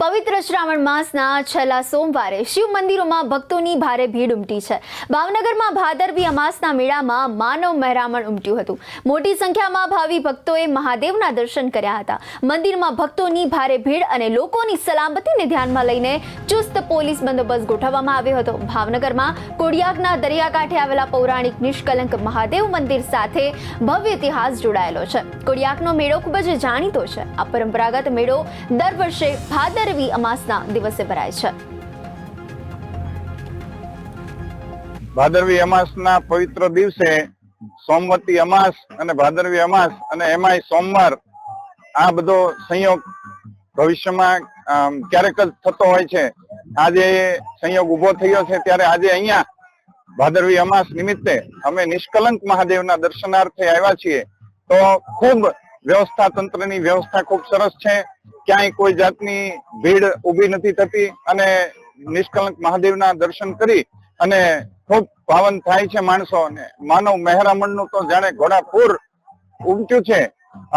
પવિત્ર શ્રાવણ માસના છેલ્લા સોમવારે શિવ મંદિરોમાં ભક્તોની ભારે ભીડ ઉમટી છે। ભાવનગરમાં ભાદરવી અમાસના મેળામાં માનવ મહેરામણ ઉમટ્યું હતું। મોટી સંખ્યામાં ભાવિ ભક્તોએ મહાદેવના દર્શન કર્યા હતા। મંદિરમાં ભક્તોની ભારે ભીડ અને લોકોની સલામતીને ધ્યાનમાં લઈને ચુસ્ત પોલીસ બંદોબસ્ત ગોઠવવામાં આવ્યો હતો। ભાવનગરમાં કોડિયાકના દરિયાકાંઠે આવેલા પૌરાણિક નિષ્કલંક મહાદેવ મંદિર સાથે ભવ્ય ઇતિહાસ જોડાયેલો છે। કોડિયાકનો મેળો ખૂબ જ જાણીતો છે। આ પરંપરાગત મેળો દર વર્ષે ભાદરવી અમાસના દિવસે ભરાય છે। ભાદરવી અમાસના પવિત્ર દિવસે સોમવતી અમાસ અને ભાદરવી અમાસ અને એમાંય સોમવાર આ બધો સંયોગ ભવિષ્યમાં ક્યારેક જ થતો હોય છે। આજે સંયોગ ઉભો થયો છે ત્યારે આજે અહીંયા ભાદરવી અમાસ નિમિત્તે અમે નિષ્કલંક મહાદેવના દર્શનાર્થે આવ્યા છીએ। તો ખૂબ વ્યવસ્થા તંત્રની વ્યવસ્થા ખૂબ સરસ છે। ક્યાંય કોઈ જાતની ભીડ ઊભી નથી થતી અને નિષ્કલંક મહાદેવના દર્શન કરી અને ખૂબ પાવન થાય છે માણસો। અને માનવ મહેરામણનું તો જાણે ઘોડાપૂર ઉમટ્યું છે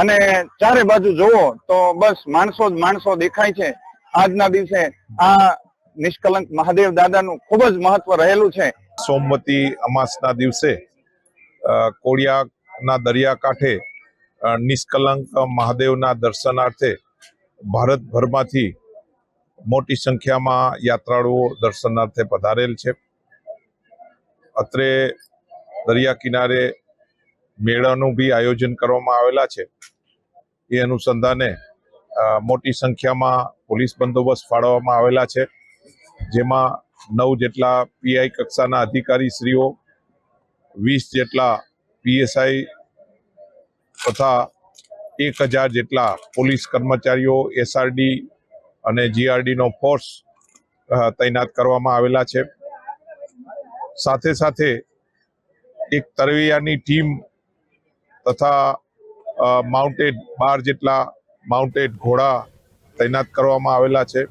અને ચારે બાજુ જોવો તો બસ માણસો જ માણસો દેખાય છે। આજના દિવસે આ નિષ્કલંક મહાદેવ દાદાનું ખૂબ જ મહત્વ રહેલું છે। સોમવતી અમાસના દિવસે કોડિયાકના દરિયાકાંઠે નિષ્કલંક મહાદેવના દર્શનાર્થે ભારતભરમાંથી મોટી સંખ્યામાં યાત્રાળુઓ દર્શનાર્થે પધારેલ છે। અત્રે દરિયા કિનારે મેળાનું બી આયોજન કરવામાં આવેલા છે। એ અનુસંધાને મોટી સંખ્યામાં પોલીસ બંદોબસ્ત ફાળવવામાં આવેલા છે, જેમાં 9 જેટલા પીઆઈ કક્ષાના અધિકારીશ્રીઓ, 20 જેટલા પીએસઆઈ તથા 1000 જેટલા પોલીસ કર્મચારીઓ, એસઆરડી અને જીઆરડીનો ફોર્સ તૈનાત કરવામાં આવેલા છે। સાથે સાથે એક તરવૈયાની ટીમ તથા માઉન્ટેડ 12 જેટલા માઉન્ટેડ ઘોડા તૈનાત કરવામાં આવેલા છે।